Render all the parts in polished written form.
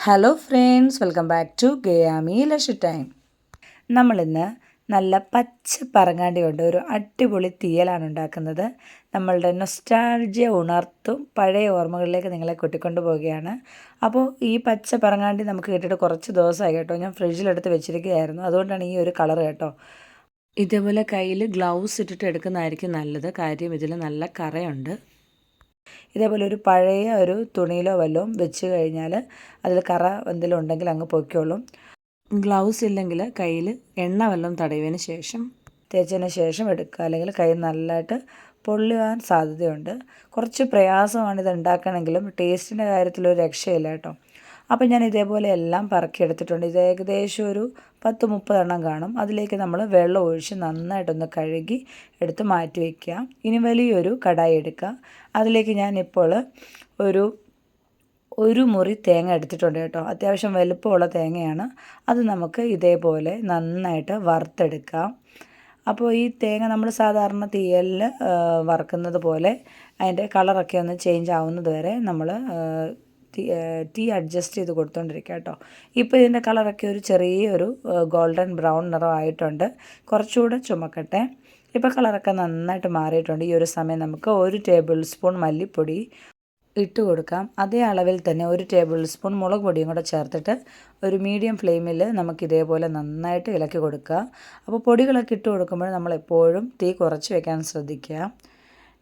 Hello friends, welcome back to ഗയാമി lush time. നമ്മളിന്ന് നല്ല പച്ച പറങ്ങാണ്ടി കൊണ്ട് ഒരു അടിപൊളി തീയലാണ് ഉണ്ടാക്കുന്നത്. നമ്മളുടെ നൊസ്റ്റാൾജിയ ഉണർത്തും പഴയ ഓർമ്മകളിലേക്ക് നിങ്ങളെ കൂട്ടിക്കൊണ്ടു പോവുകയാണ്. അപ്പോൾ ഈ പച്ച പറങ്ങാണ്ടി നമുക്ക് കിട്ടിയിട്ട് കുറച്ച് ദിവസമായി കേട്ടോ. ഞാൻ ഫ്രിഡ്ജിലെടുത്ത് വെച്ചിരിക്കുകയായിരുന്നു, അതുകൊണ്ടാണ് ഈ ഒരു കളർ കേട്ടോ. ഇതേപോലെ കയ്യിൽ ഗ്ലൗസ് ഇട്ടിട്ട് എടുക്കുന്നതായിരിക്കും നല്ലത്, കാര്യം ഇതിൽ നല്ല കറയുണ്ട്. ഇതേപോലെ ഒരു പഴയ ഒരു തുണിയിലോ വല്ലതും വെച്ച് കഴിഞ്ഞാൽ അതിൽ കറ എന്തെങ്കിലും ഉണ്ടെങ്കിൽ അങ്ങ് പൊയ്ക്കോളും. ഗ്ലൗസ് ഇല്ലെങ്കിൽ കയ്യിൽ എണ്ണ വല്ലതും തടവിയതിന് ശേഷം തേച്ചതിന് ശേഷം എടുക്കുക, അല്ലെങ്കിൽ കൈ നല്ലതായിട്ട് പൊള്ളുവാൻ സാധ്യതയുണ്ട്. കുറച്ച് പ്രയാസമാണ് ഇത് ഉണ്ടാക്കണമെങ്കിലും ടേസ്റ്റിൻ്റെ കാര്യത്തിലൊരു രക്ഷയില്ല കേട്ടോ. അപ്പോൾ ഞാൻ ഇതേപോലെ എല്ലാം പറക്കിയെടുത്തിട്ടുണ്ട്. ഇത് ഏകദേശം ഒരു 10-30 എണ്ണം കാണും. അതിലേക്ക് നമ്മൾ വെള്ളം ഒഴിച്ച് നന്നായിട്ടൊന്ന് കഴുകി എടുത്ത് മാറ്റി വയ്ക്കുക. ഇനി വലിയൊരു കടായി എടുക്കുക. അതിലേക്ക് ഞാനിപ്പോൾ ഒരു മുറി തേങ്ങ എടുത്തിട്ടുണ്ട് കേട്ടോ. അത്യാവശ്യം വലുപ്പമുള്ള തേങ്ങയാണ്. അത് നമുക്ക് ഇതേപോലെ നന്നായിട്ട് വറുത്തെടുക്കാം. അപ്പോൾ ഈ തേങ്ങ നമ്മൾ സാധാരണ തീയലിൽ വറുക്കുന്നത് പോലെ അതിൻ്റെ കളറൊക്കെ ഒന്ന് ചേഞ്ച് ആവുന്നത് വരെ നമ്മൾ തീ അഡ്ജസ്റ്റ് ചെയ്ത് കൊടുത്തുകൊണ്ടിരിക്കുക കേട്ടോ. ഇപ്പോൾ ഇതിൻ്റെ കളറൊക്കെ ഒരു ചെറിയൊരു ഗോൾഡൻ ബ്രൗൺ നിറമായിട്ടുണ്ട്. കുറച്ചുകൂടെ ചുമക്കട്ടെ. ഇപ്പോൾ കളറൊക്കെ നന്നായിട്ട് മാറിയിട്ടുണ്ട്. ഈ ഒരു സമയം നമുക്ക് 1 ടേബിൾ സ്പൂൺ മല്ലിപ്പൊടി ഇട്ട് കൊടുക്കാം. അതേ അളവിൽ തന്നെ 1 ടേബിൾ സ്പൂൺ മുളക് പൊടിയും കൂടെ ചേർത്തിട്ട് ഒരു മീഡിയം ഫ്ലെയിമിൽ നമുക്ക് ഇതേപോലെ നന്നായിട്ട് ഇളക്കി കൊടുക്കുക. അപ്പോൾ പൊടികളൊക്കെ ഇട്ട് കൊടുക്കുമ്പോൾ നമ്മളെപ്പോഴും തീ കുറച്ച് വയ്ക്കാൻ ശ്രദ്ധിക്കുക.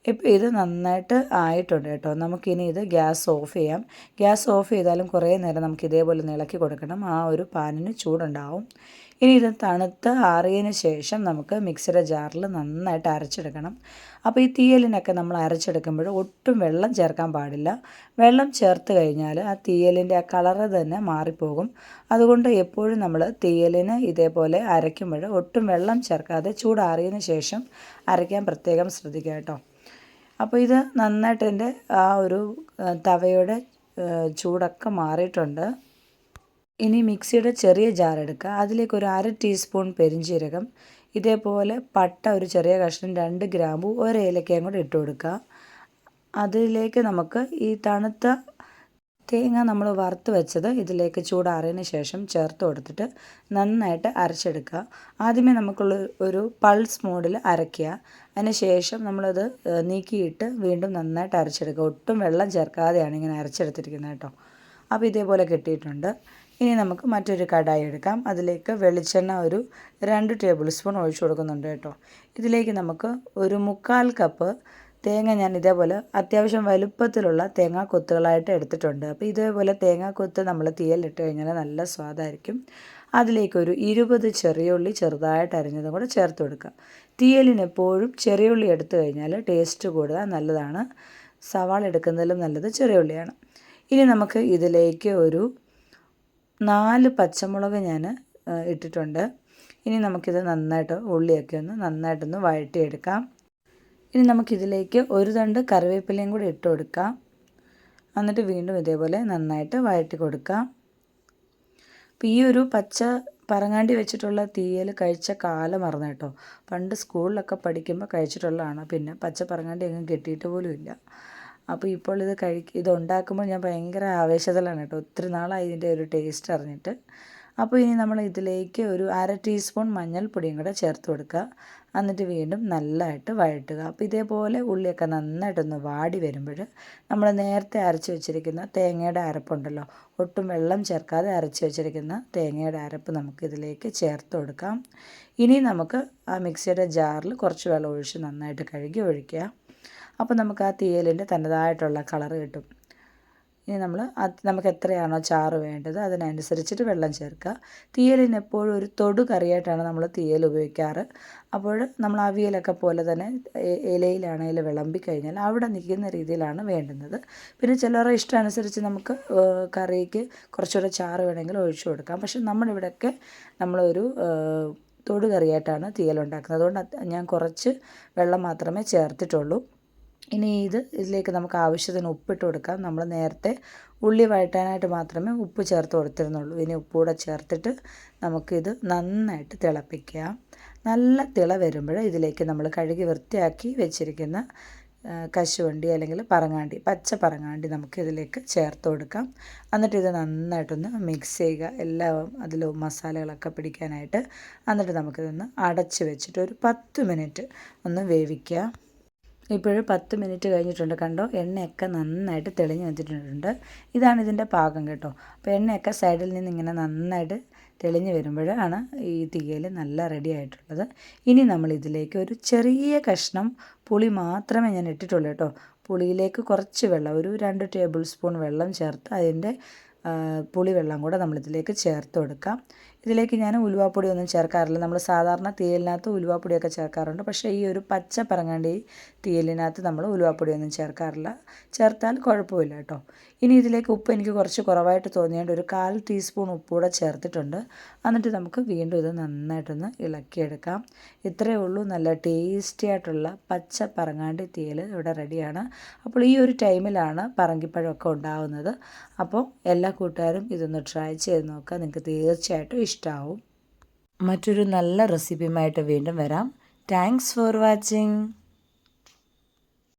ഇപ്പോൾ ഇത് നന്നായിട്ട് ആയിട്ടുണ്ട് കേട്ടോ. നമുക്കിനി ഇത് ഗ്യാസ് ഓഫ് ചെയ്യാം. ഗ്യാസ് ഓഫ് ചെയ്താലും കുറേ നേരം നമുക്ക് ഇതേപോലെ ഇളക്കി കൊടുക്കണം. ആ ഒരു പാനിന് ചൂടുണ്ടാവും. ഇനി ഇത് തണുത്ത് ആറിയതിന് ശേഷം നമുക്ക് മിക്സിയുടെ ജാറിൽ നന്നായിട്ട് അരച്ചെടുക്കണം. അപ്പോൾ ഈ തീയലിനൊക്കെ നമ്മൾ അരച്ചെടുക്കുമ്പോൾ ഒട്ടും വെള്ളം ചേർക്കാൻ പാടില്ല. വെള്ളം ചേർത്ത് കഴിഞ്ഞാൽ ആ തീയലിൻ്റെ ആ കളറ് തന്നെ മാറിപ്പോകും. അതുകൊണ്ട് എപ്പോഴും നമ്മൾ തീയലിന് ഇതേപോലെ അരയ്ക്കുമ്പോൾ ഒട്ടും വെള്ളം ചേർക്കാതെ ചൂടാറിയതിന് ശേഷം അരയ്ക്കാൻ പ്രത്യേകം ശ്രദ്ധിക്കുക കേട്ടോ. അപ്പോൾ ഇത് നന്നായിട്ട് എൻ്റെ ആ ഒരു തവയുടെ ചൂടൊക്കെ മാറിയിട്ടുണ്ട്. ഇനി മിക്സിയുടെ ചെറിയ ജാർ എടുക്കുക. അതിലേക്ക് ഒരു 1/2 ടീസ്പൂൺ പെരിഞ്ജീരകം, ഇതേപോലെ പട്ട ഒരു ചെറിയ കഷ്ണം, 2 ഗ്രാമ്പു, 1 ഏലക്കയും കൂടെ ഇട്ട് കൊടുക്കുക. അതിലേക്ക് നമുക്ക് ഈ തണുത്ത തേങ്ങ നമ്മൾ വറുത്ത് വെച്ചത് ഇതിലേക്ക് ചൂടാറിയതിന് ശേഷം ചേർത്ത് കൊടുത്തിട്ട് നന്നായിട്ട് അരച്ചെടുക്കുക. ആദ്യമേ നമുക്കുള്ള ഒരു പൾസ് മോഡിൽ അരയ്ക്കുക. അതിന് ശേഷം നമ്മളത് നീക്കിയിട്ട് വീണ്ടും നന്നായിട്ട് അരച്ചെടുക്കുക. ഒട്ടും വെള്ളം ചേർക്കാതെയാണ് ഇങ്ങനെ അരച്ചെടുത്തിരിക്കുന്നത് കേട്ടോ. അപ്പോൾ ഇതേപോലെ കിട്ടിയിട്ടുണ്ട്. ഇനി നമുക്ക് മറ്റൊരു കടായി എടുക്കാം. അതിലേക്ക് വെളിച്ചെണ്ണ ഒരു 2 ടേബിൾ സ്പൂൺ ഒഴിച്ചു കൊടുക്കുന്നുണ്ട് കേട്ടോ. ഇതിലേക്ക് നമുക്ക് ഒരു 1/4 കപ്പ് തേങ്ങ ഞാൻ ഇതേപോലെ അത്യാവശ്യം വലുപ്പത്തിലുള്ള തേങ്ങാക്കൊത്തുകളായിട്ട് എടുത്തിട്ടുണ്ട്. അപ്പോൾ ഇതേപോലെ തേങ്ങാക്കൊത്ത് നമ്മൾ തീയലിട്ട് കഴിഞ്ഞാൽ നല്ല സ്വാദായിരിക്കും. അതിലേക്കൊരു 20 ചെറിയ ഉള്ളി ചെറുതായിട്ട് അരിഞ്ഞതും കൂടെ ചേർത്ത് കൊടുക്കുക. തീയലിന് എപ്പോഴും ചെറിയ ഉള്ളി എടുത്തു കഴിഞ്ഞാൽ ടേസ്റ്റ് കൂടുതൽ നല്ലതാണ്. സവാള എടുക്കുന്നതിലും നല്ലത് ചെറിയ ഉള്ളിയാണ്. ഇനി നമുക്ക് ഇതിലേക്ക് ഒരു 4 പച്ചമുളക് ഞാൻ ഇട്ടിട്ടുണ്ട്. ഇനി നമുക്കിത് നന്നായിട്ട് ഉള്ളിയൊക്കെ ഒന്ന് നന്നായിട്ടൊന്ന് വഴറ്റിയെടുക്കാം. ഇനി നമുക്കിതിലേക്ക് ഒരു തണ്ട് കറിവേപ്പിലയും കൂടി ഇട്ട് കൊടുക്കാം. എന്നിട്ട് വീണ്ടും ഇതേപോലെ നന്നായിട്ട് വഴറ്റി കൊടുക്കാം. അപ്പോൾ ഈ ഒരു പച്ച പറങ്ങാണ്ടി വെച്ചിട്ടുള്ള തീയൽ കഴിച്ച കാലം മറന്നു കേട്ടോ. പണ്ട് സ്കൂളിലൊക്കെ പഠിക്കുമ്പോൾ കഴിച്ചിട്ടുള്ളതാണ്. പിന്നെ പച്ച പറങ്ങാണ്ടി എങ്ങും കിട്ടിയിട്ട് പോലും ഇല്ല. അപ്പോൾ ഇപ്പോൾ ഇത് ഉണ്ടാക്കുമ്പോൾ ഞാൻ ഭയങ്കര ആവേശത്തിലാണ് കേട്ടോ. ഒത്തിരി നാളായി ഇതിൻ്റെ ഒരു ടേസ്റ്റ് അറിഞ്ഞിട്ട്. അപ്പോൾ ഇനി നമ്മൾ ഇതിലേക്ക് ഒരു 1/2 ടീസ്പൂൺ മഞ്ഞൾപ്പൊടിയും കൂടെ ചേർത്ത് കൊടുക്കുക. എന്നിട്ട് വീണ്ടും നല്ലതായിട്ട് വഴറ്റുക. അപ്പോൾ ഇതേപോലെ ഉള്ളിയൊക്കെ നന്നായിട്ടൊന്ന് വാടി വരുമ്പോൾ നമ്മൾ നേരത്തെ അരച്ച് വെച്ചിരിക്കുന്ന തേങ്ങയുടെ അരപ്പുണ്ടല്ലോ, ഒട്ടും വെള്ളം ചേർക്കാതെ അരച്ച് വെച്ചിരിക്കുന്ന തേങ്ങയുടെ അരപ്പ് നമുക്ക് ഇതിലേക്ക് ചേർത്ത് കൊടുക്കാം. ഇനി നമുക്ക് ആ മിക്സിയുടെ ജാറിൽ കുറച്ച് വെള്ളം ഒഴിച്ച് നന്നായിട്ട് കഴുകി ഒഴിക്കുക. അപ്പോൾ നമുക്ക് ആ തീയലിൻ്റെ തനതായിട്ടുള്ള കളറ് കിട്ടും. ഇനി നമുക്ക് എത്രയാണോ ചാറ് വേണ്ടത് അതിനനുസരിച്ചിട്ട് വെള്ളം ചേർക്കുക. തീയലിന് എപ്പോഴും ഒരു തൊടു കറിയായിട്ടാണ് നമ്മൾ തീയൽ ഉപയോഗിക്കാറ്. അപ്പോൾ നമ്മൾ അവിയലൊക്കെ പോലെ തന്നെ ഇലയിലാണെങ്കിൽ വിളമ്പി കഴിഞ്ഞാൽ അവിടെ നിൽക്കുന്ന രീതിയിലാണ് വേണ്ടുന്നത്. പിന്നെ ചിലരുടെ ഇഷ്ടം അനുസരിച്ച് നമുക്ക് കറിക്ക് കുറച്ചുകൂടെ ചാറ് വേണമെങ്കിൽ ഒഴിച്ചു കൊടുക്കാം. പക്ഷെ നമ്മളിവിടെയൊക്കെ നമ്മളൊരു തൊടു കറിയായിട്ടാണ് തീയൽ ഉണ്ടാക്കുന്നത്. അതുകൊണ്ട് ഞാൻ കുറച്ച് വെള്ളം മാത്രമേ ചേർത്തിട്ടുള്ളൂ. ഇനി ഇതിലേക്ക് നമുക്ക് ആവശ്യത്തിന് ഉപ്പിട്ട് കൊടുക്കാം. നമ്മൾ നേരത്തെ ഉള്ളി വഴറ്റാനായിട്ട് മാത്രമേ ഉപ്പ് ചേർത്ത് കൊടുത്തിരുന്നുള്ളൂ. ഇനി ഉപ്പുകൂടെ ചേർത്തിട്ട് നമുക്കിത് നന്നായിട്ട് തിളപ്പിക്കാം. നല്ല തിള വരുമ്പോൾ ഇതിലേക്ക് നമ്മൾ കഴുകി വൃത്തിയാക്കി വെച്ചിരിക്കുന്ന കശുവണ്ടി അല്ലെങ്കിൽ പറങ്ങാണ്ടി, പച്ച പറങ്ങാണ്ടി നമുക്ക് ഇതിലേക്ക് ചേർത്ത് കൊടുക്കാം. എന്നിട്ട് ഇത് നന്നായിട്ടൊന്ന് മിക്സ് ചെയ്യുക, എല്ലാം അതിൽ മസാലകളൊക്കെ പിടിക്കാനായിട്ട്. എന്നിട്ട് നമുക്കിതൊന്ന് അടച്ച് വെച്ചിട്ട് ഒരു 10 മിനിറ്റ് ഒന്ന് വേവിക്കുക. ഇപ്പോഴും 10 മിനിറ്റ് കഴിഞ്ഞിട്ടുണ്ട്, കണ്ടോ എണ്ണയൊക്കെ നന്നായിട്ട് തെളിഞ്ഞ് വന്നിട്ടുണ്ട്. ഇതാണ് ഇതിൻ്റെ പാകം കേട്ടോ. അപ്പോൾ എണ്ണയൊക്കെ സൈഡിൽ നിന്ന് ഇങ്ങനെ നന്നായിട്ട് തെളിഞ്ഞ് വരുമ്പോഴാണ് ഈ തീയൽ നല്ല റെഡി ആയിട്ടുള്ളത്. ഇനി നമ്മൾ ഇതിലേക്ക് ഒരു ചെറിയ കഷ്ണം പുളി മാത്രമേ ഞാൻ ഇട്ടിട്ടുള്ളൂ കേട്ടോ. പുളിയിലേക്ക് കുറച്ച് വെള്ളം, ഒരു 2 ടേബിൾ സ്പൂൺ വെള്ളം ചേർത്ത് അതിൻ്റെ പുളിവെള്ളം കൂടെ നമ്മളിതിലേക്ക് ചേർത്ത് കൊടുക്കാം. ഇതിലേക്ക് ഞാൻ ഉലുവാപ്പൊടി ഒന്നും ചേർക്കാറില്ല. നമ്മൾ സാധാരണ തീയലിനകത്ത് ഉലുവാപ്പൊടിയൊക്കെ ചേർക്കാറുണ്ട്, പക്ഷേ ഈ ഒരു പച്ച പറങ്ങാണ്ടി തീയലിനകത്ത് നമ്മൾ ഉലുവാപ്പൊടിയൊന്നും ചേർക്കാറില്ല. ചേർത്താൽ കുഴപ്പമില്ല കേട്ടോ. ഇനി ഇതിലേക്ക് ഉപ്പ് എനിക്ക് കുറച്ച് കുറവായിട്ട് തോന്നിയുകൊണ്ട് ഒരു 1/4 ടീസ്പൂൺ ഉപ്പ് കൂടെ ചേർത്തിട്ടുണ്ട്. എന്നിട്ട് നമുക്ക് വീണ്ടും ഇത് നന്നായിട്ടൊന്ന് ഇളക്കിയെടുക്കാം. ഇത്രയേ ഉള്ളൂ, നല്ല ടേസ്റ്റി ആയിട്ടുള്ള പച്ച പറങ്ങാണ്ടി തീയൽ ഇവിടെ റെഡിയാണ്. അപ്പോൾ ഈ ഒരു ടൈമിലാണ് പറങ്കിപ്പഴമൊക്കെ ഉണ്ടാകുന്നത്. അപ്പോൾ എല്ലാ കൂട്ടുകാരും ഇതൊന്ന് ട്രൈ ചെയ്ത് നോക്കുക, നിങ്ങൾക്ക് തീർച്ചയായിട്ടും ഇഷ്ടമാവും. മറ്റൊരു നല്ല റെസിപ്പിയുമായിട്ട് വീണ്ടും വരാം. Thanks for watching.